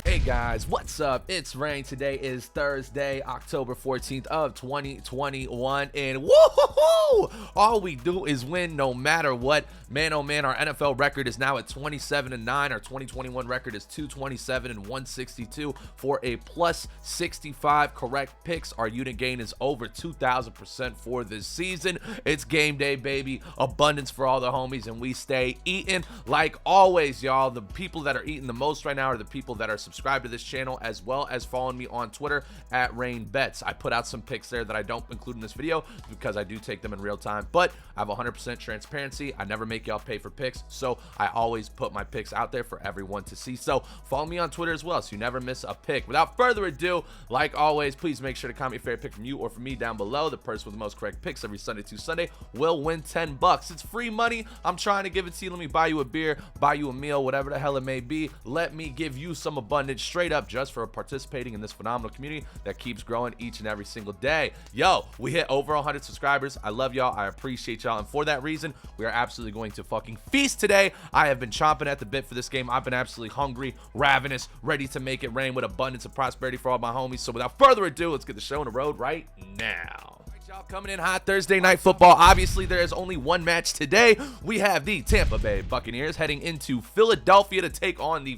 Hey guys, what's up? It's Rain. Today is Thursday, October 14th of 2021, and woohoo! All we do is win no matter what. Man, oh man, our NFL record is now at 27-9. Our 2021 record is 227 and 162 for a plus 65 correct picks. Our unit gain is over 2,000% for this season. It's game day, baby. Abundance for all the homies, and we stay eating like always, y'all. The people that are eating the most right now are the people that are subscribe to this channel, as well as following me on Twitter at RAYNNNN. I put out some picks there that I don't include in this video because I do take them in real time, but I have 100% transparency. I never make y'all pay for picks, so I always put my picks out there for everyone to see. So follow me on Twitter as well so you never miss a pick. Without further ado, like always, please make sure to comment your favorite pick from you or from me down below. The person with the most correct picks every Sunday to Sunday will win $10. It's free money. I'm trying to give it to you. Let me buy you a beer, buy you a meal, whatever the hell it may be. Let me give you some abundance straight up just for participating in this phenomenal community that keeps growing each and every single day. Yo, we hit over 100 subscribers. I love y'all. I appreciate y'all. And for that reason, we are absolutely going to fucking feast today. I have been chomping at the bit for this game. I've been absolutely hungry, ravenous, ready to make it rain with abundance of prosperity for all my homies. So without further ado, let's get the show on the road right now. Y'all coming in hot Thursday night football. Obviously, there is only one match today. We have the Tampa Bay Buccaneers heading into Philadelphia to take on the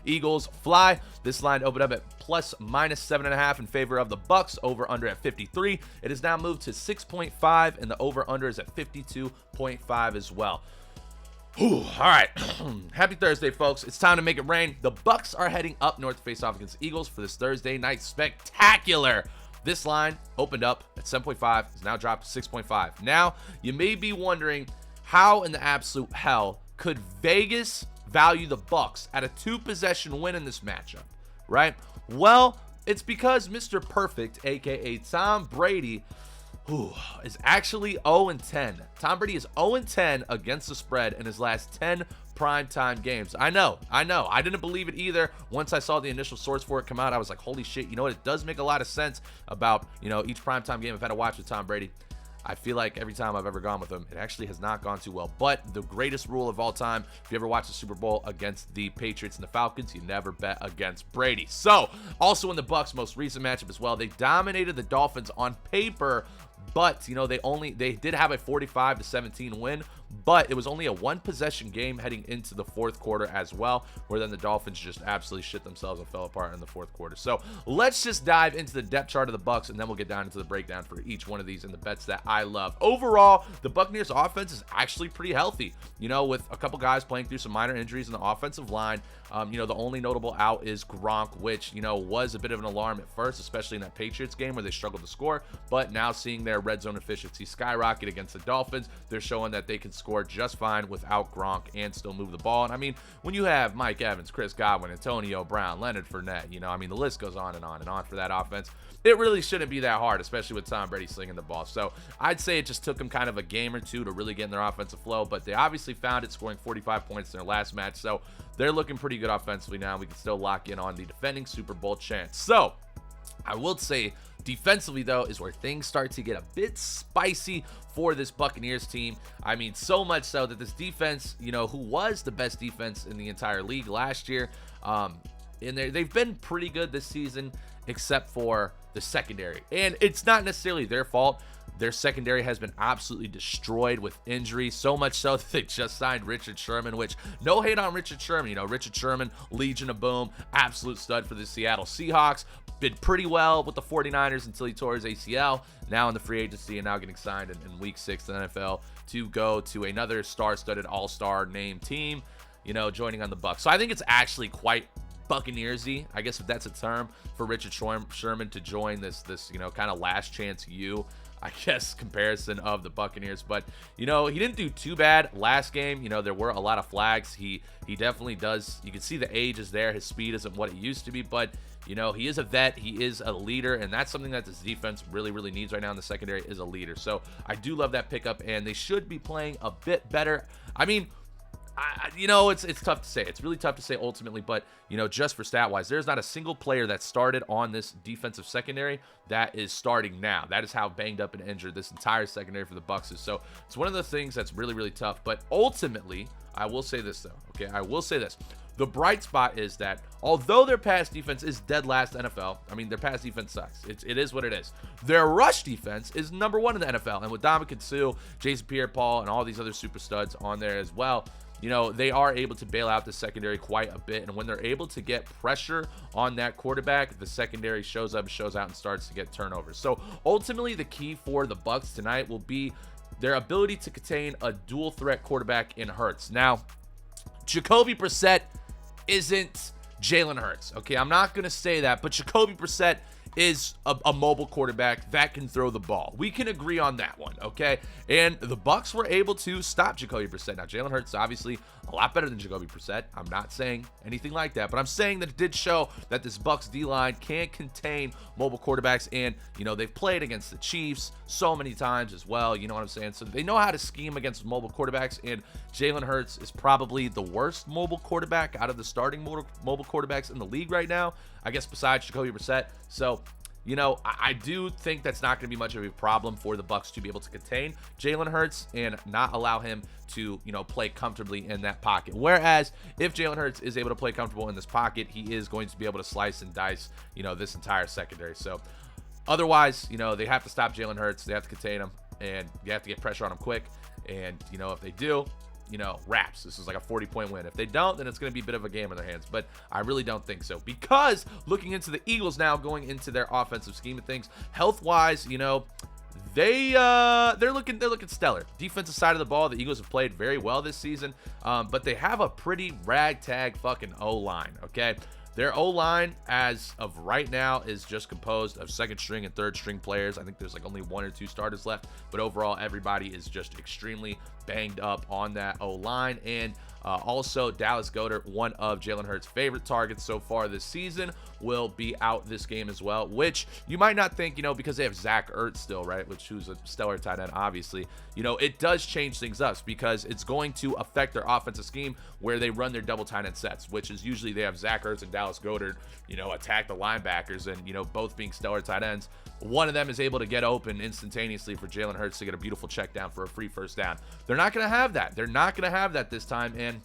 Eagles fly. This line opened up at plus minus 7.5 in favor of the Bucs. Over under at 53. It has now moved to 6.5, and the over under is at 52.5 as well. All right. Happy Thursday, folks. It's time to make it rain. The Bucs are heading up north to face off against the Eagles for this Thursday night spectacular. This line opened up at 7.5, is now dropped to 6.5. Now, you may be wondering, how in the absolute hell could Vegas value the Bucs at a 2-possession win in this matchup, right? Well, it's because Mr. Perfect, aka Tom Brady, is actually 0-10. Tom Brady is 0-10 against the spread in his last 10 primetime games. I know. I didn't believe it either. Once I saw the initial source for it come out, I was like, holy shit, you know what? It does make a lot of sense about, each primetime game I've had to watch with Tom Brady. I feel like every time I've ever gone with him, it actually has not gone too well. But the greatest rule of all time, if you ever watch the Super Bowl against the Patriots and the Falcons, you never bet against Brady. So, also in the Bucs' most recent matchup as well, they dominated the Dolphins on paper, but they did have a 45-17 win, but it was only a 1-possession game heading into the fourth quarter as well, where then the Dolphins just absolutely shit themselves and fell apart in the fourth quarter. So let's just dive into the depth chart of the Bucs, and then we'll get down into the breakdown for each one of these and the bets that I love. Overall, the Buccaneers offense is actually pretty healthy, with a couple guys playing through some minor injuries in the offensive line. The only notable out is Gronk, which, was a bit of an alarm at first, especially in that Patriots game where they struggled to score, but now seeing their red zone efficiency skyrocket against the Dolphins, they're showing that they can score just fine without Gronk and still move the ball. And I mean, when you have Mike Evans, Chris Godwin, Antonio Brown, Leonard Fournette, the list goes on and on and on for that offense. It really shouldn't be that hard, especially with Tom Brady slinging the ball. So I'd say it just took them kind of a game or two to really get in their offensive flow, but they obviously found it, scoring 45 points in their last match. So they're looking pretty good offensively now. We can still lock in on the defending Super Bowl chance. So I will say defensively, though, is where things start to get a bit spicy for this Buccaneers team. I mean, so much so that this defense, who was the best defense in the entire league last year, they've been pretty good this season, except for the secondary. And it's not necessarily their fault. Their secondary has been absolutely destroyed with injury, so much so that they just signed Richard Sherman, which, no hate on Richard Sherman. Richard Sherman, Legion of Boom, absolute stud for the Seattle Seahawks. Did pretty well with the 49ers until he tore his ACL. Now in the free agency and now getting signed in week 6 to the NFL to go to another star-studded all-star named team, joining on the Bucs. So I think it's actually quite Buccaneers-y, I guess if that's a term, for Richard Sherman to join this kind of last chance comparison of the Buccaneers. But he didn't do too bad last game. There were a lot of flags. He definitely does. You can see the age is there. His speed isn't what it used to be, but he is a vet. He is a leader, and that's something that this defense really, really needs right now in the secondary, is a leader. So I do love that pickup, and they should be playing a bit better. I mean, it's tough to say. It's really tough to say ultimately, but, just for stat-wise, there's not a single player that started on this defensive secondary that is starting now. That is how banged up and injured this entire secondary for the Bucs is. So it's one of the things that's really, really tough. But ultimately, I will say this, though. Okay, I will say this. The bright spot is that although their pass defense is dead last NFL, I mean, their pass defense sucks. It is what it is. Their rush defense is #1 in the NFL. And with Dominican Sue, Jason Pierre-Paul, and all these other super studs on there as well, you know, they are able to bail out the secondary quite a bit. And when they're able to get pressure on that quarterback, the secondary shows up, shows out, and starts to get turnovers. So ultimately, the key for the Bucs tonight will be their ability to contain a dual threat quarterback in Hurts. Now, Jacoby Brissett isn't Jalen Hurts. Okay, I'm not going to say that, but Jacoby Brissett is a mobile quarterback that can throw the ball. We can agree on that one, okay? And the Bucs were able to stop Jacoby Brissett. Now, Jalen Hurts is obviously a lot better than Jacoby Brissett. I'm not saying anything like that, but I'm saying that it did show that this Bucs D-line can contain mobile quarterbacks, and, you know, they've played against the Chiefs so many times as well, you know what I'm saying? So they know how to scheme against mobile quarterbacks, and Jalen Hurts is probably the worst mobile quarterback out of the starting mobile quarterbacks in the league right now, I guess, besides Jacoby Brissett. So, you know, I do think that's not going to be much of a problem for the Bucs to be able to contain Jalen Hurts and not allow him to, you know, play comfortably in that pocket. Whereas if Jalen Hurts is able to play comfortable in this pocket, he is going to be able to slice and dice, you know, this entire secondary. So otherwise, you know, they have to stop Jalen Hurts. They have to contain him, and you have to get pressure on him quick. And, you know, if they do, you know, wraps. This is like a 40-point win. If they don't, then it's going to be a bit of a game in their hands, but I really don't think so, because looking into the Eagles now, going into their offensive scheme of things, health-wise, you know, they're looking stellar. Defensive side of the ball, the Eagles have played very well this season, but they have a pretty ragtag fucking O-line, okay? Their O-line, as of right now, is just composed of second-string and third-string players. I think there's like only 1 or 2 starters left, but overall, everybody is just extremely banged up on that O-line. And also, Dallas Goedert, one of Jalen Hurts' favorite targets so far this season, will be out this game as well, which you might not think, you know, because they have Zach Ertz still, right, who's a stellar tight end, obviously. You know, it does change things up because it's going to affect their offensive scheme where they run their double tight end sets, which is usually they have Zach Ertz and Dallas Goedert, you know, attack the linebackers, and, you know, both being stellar tight ends. One of them is able to get open instantaneously for Jalen Hurts to get a beautiful check down for a free first down. They're not going to have that. They're not going to have that this time, and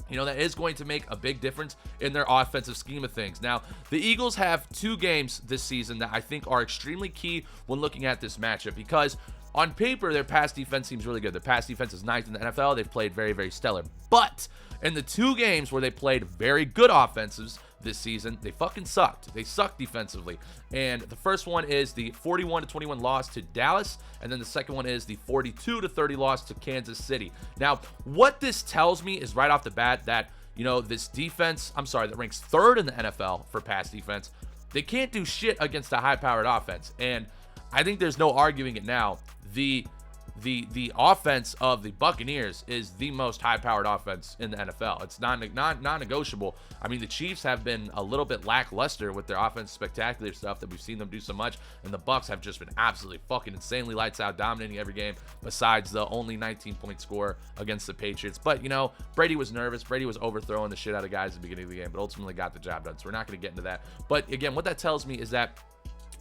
you know, that is going to make a big difference in their offensive scheme of things. Now, the Eagles have 2 games this season that I think are extremely key when looking at this matchup, because on paper, their pass defense seems really good. Their pass defense is 9th in the NFL. They've played very, very stellar. But in the 2 games where they played very good offenses this season, they fucking sucked. They sucked defensively. And the first one is the 41-21 loss to Dallas, and then the second one is the 42-30 loss to Kansas City. Now, what this tells me is right off the bat that, you know, this defense, that ranks 3rd in the NFL for pass defense, they can't do shit against a high-powered offense. And I think there's no arguing it now. The offense of the Buccaneers is the most high-powered offense in the NFL. It's non-negotiable. I mean, the Chiefs have been a little bit lackluster with their offensive spectacular stuff that we've seen them do so much, and the Bucs have just been absolutely fucking insanely lights out, dominating every game besides the only 19-point score against the Patriots. But, you know, Brady was nervous. Brady was overthrowing the shit out of guys at the beginning of the game, but ultimately got the job done, so we're not going to get into that. But, again, what that tells me is that,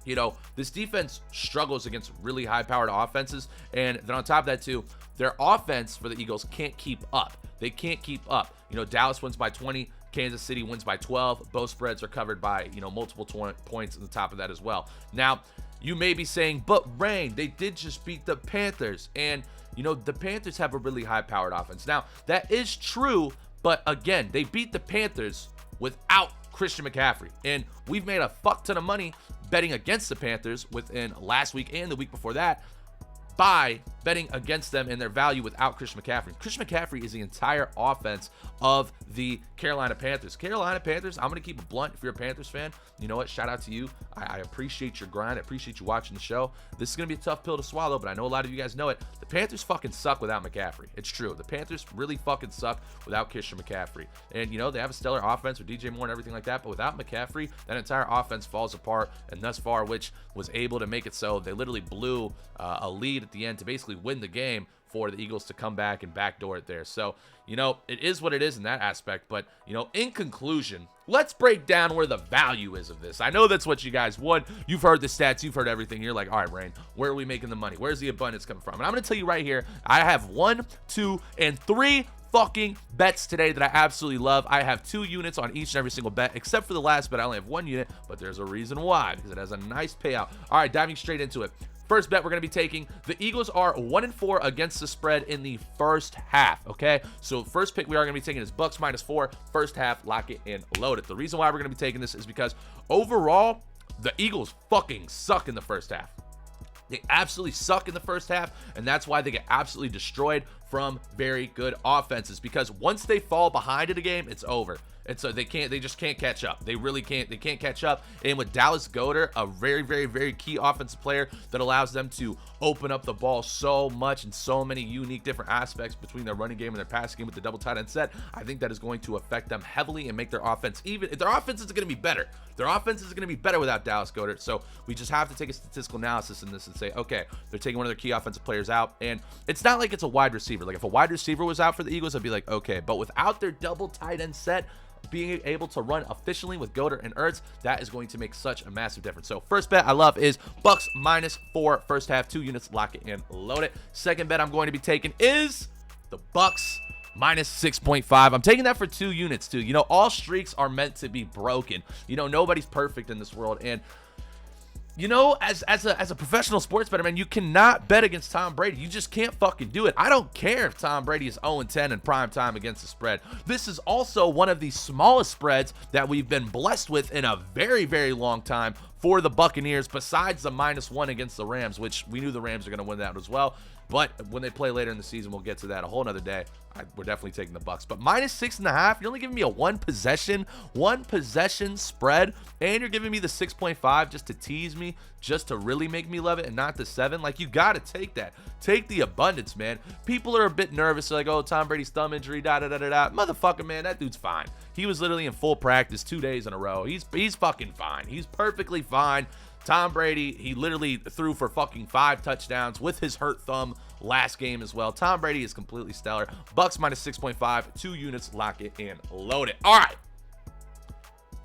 you know, this defense struggles against really high-powered offenses, and then on top of that, too, their offense for the Eagles can't keep up. They can't keep up. You know, Dallas wins by 20, Kansas City wins by 12. Both spreads are covered by, you know, multiple points on the top of that as well. Now, you may be saying, but Rain, they did just beat the Panthers, and, you know, the Panthers have a really high-powered offense. Now, that is true, but again, they beat the Panthers without Christian McCaffrey, and we've made a fuck ton of money betting against the Panthers within last week and the week before that by betting against them and their value without Christian McCaffrey. Christian McCaffrey is the entire offense of the Carolina Panthers. Carolina Panthers, I'm going to keep it blunt. If you're a Panthers fan, you know what? Shout out to you. I appreciate your grind. I appreciate you watching the show. This is going to be a tough pill to swallow, but I know a lot of you guys know it. The Panthers fucking suck without McCaffrey. It's true. The Panthers really fucking suck without Christian McCaffrey. And, you know, they have a stellar offense with DJ Moore and everything like that, but without McCaffrey, that entire offense falls apart, and thus far, which was able to make it so they literally blew a lead at the end to basically win the game for the Eagles to come back and backdoor it there. So, you know, it is what it is in that aspect. But, you know, in conclusion, let's break down where the value is of this. I know that's what you guys want. You've heard the stats. You've heard everything. You're like, all right, Rain, where are we making the money? Where's the abundance coming from? And I'm going to tell you right here, I have 1, 2, and 3 fucking bets today that I absolutely love. I have 2 units on each and every single bet, except for the last bet. I only have 1 unit, but there's a reason why, because it has a nice payout. All right, diving straight into it. First bet we're going to be taking, the Eagles are 1-4 against the spread in the first half, okay? So first pick we are going to be taking is Bucs -4, first half, lock it and load it. The reason why we're going to be taking this is because overall, the Eagles fucking suck in the first half. They absolutely suck in the first half, and that's why they get absolutely destroyed from very good offenses, because once they fall behind in a game, it's over. And so they just can't catch up. They really can't. They can't catch up. And with Dallas Goedert, a very, very, very key offensive player that allows them to open up the ball so much and so many unique different aspects between their running game and their passing game with the double tight end set, I think that is going to affect them heavily and make their offense even. Their offense is going to be better. Their offense is going to be better without Dallas Goedert. So we just have to take a statistical analysis in this and say, okay, they're taking one of their key offensive players out. And it's not like it's a wide receiver. Like if a wide receiver was out for the Eagles, I'd be like, okay. But without their double tight end set, being able to run efficiently with Goedert and Ertz, that is going to make such a massive difference. So first bet I love is Bucs -4, first half, 2 units, lock it and load it. Second bet I'm going to be taking is the Bucs -6.5. I'm taking that for 2 units too. You know, all streaks are meant to be broken. You know, nobody's perfect in this world, and you know, as a professional sports bettor, man, you cannot bet against Tom Brady. You just can't fucking do it. I don't care if Tom Brady is 0-10 in prime time against the spread. This is also one of the smallest spreads that we've been blessed with in a very, very long time for the Buccaneers, besides the -1 against the Rams, which we knew the Rams are going to win that as well. But when they play later in the season, we'll get to that a whole nother day. We're definitely taking the Bucs. But -6.5, you're only giving me a one possession spread, and you're giving me the 6.5 just to tease me, just to really make me love it, and not the 7. Like, you got to take that. Take the abundance, man. People are a bit nervous. They're like, oh, Tom Brady's thumb injury, da-da-da-da-da. Motherfucker, man, that dude's fine. He was literally in full practice 2 days in a row. He's fucking fine. He's perfectly fine. Tom Brady, he literally threw for fucking 5 touchdowns with his hurt thumb last game as well. Tom Brady is completely stellar. Bucs -6.5, 2 units, lock it and load it. All right.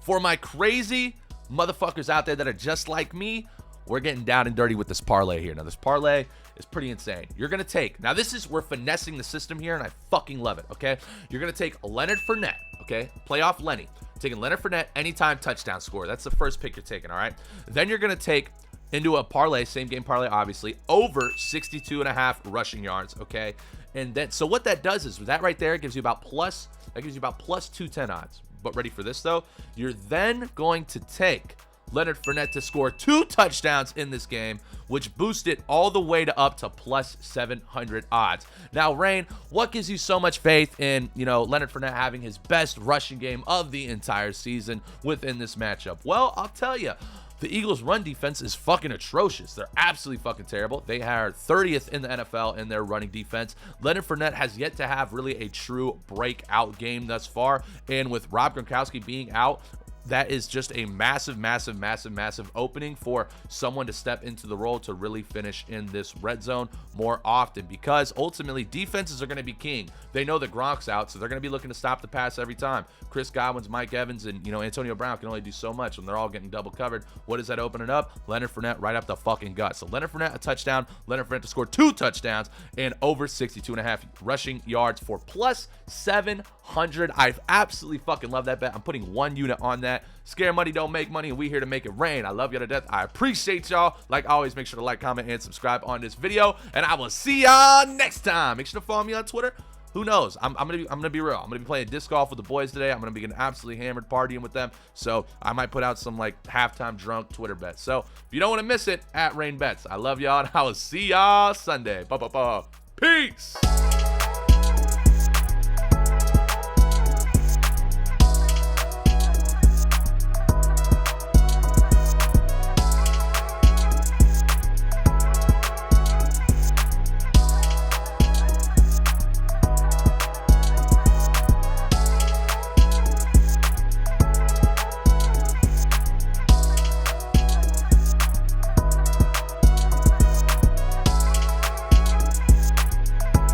For my crazy motherfuckers out there that are just like me, we're getting down and dirty with this parlay here. Now, this parlay is pretty insane. You're going to take, now this is, we're finessing the system here, and I fucking love it, okay? You're going to take Leonard Fournette, okay? Playoff Lenny. Taking Leonard Fournette, anytime touchdown score. That's the first pick you're taking, all right? Then you're going to take into a parlay, same game parlay, obviously, over 62.5 rushing yards, okay? And then, so what that does is, that right there gives you about plus 210 odds. But ready for this, though? You're then going to take Leonard Fournette to score 2 touchdowns in this game, which boosts it all the way to up to plus 700 odds. Now, Rain, what gives you so much faith in, you know, Leonard Fournette having his best rushing game of the entire season within this matchup? Well, I'll tell you, the Eagles' run defense is fucking atrocious. They're absolutely fucking terrible. They are 30th in the NFL in their running defense. Leonard Fournette has yet to have really a true breakout game thus far, and with Rob Gronkowski being out, that is just a massive, massive, massive, massive opening for someone to step into the role to really finish in this red zone more often, because ultimately defenses are going to be king. They know that Gronk's out, so they're going to be looking to stop the pass every time. Chris Godwin's, Mike Evans, and, you know, Antonio Brown can only do so much when they're all getting double covered. What is that opening up? Leonard Fournette right up the fucking gut. So Leonard Fournette, a touchdown. Leonard Fournette to score 2 touchdowns and over 62.5 rushing yards for plus 700. I absolutely fucking love that bet. I'm putting 1 unit on that. Scare money don't make money, and we here to make it rain. I love y'all to death. I appreciate y'all. Like always, make sure to like, comment, and subscribe on this video, and I will see y'all next time. Make sure to follow me on Twitter. Who knows? I'm gonna be real. I'm gonna be playing disc golf with the boys today. I'm gonna be getting absolutely hammered, partying with them. So I might put out some like halftime drunk Twitter bets. So if you don't want to miss it, @RaynNNN. I love y'all, and I will see y'all Sunday. Peace.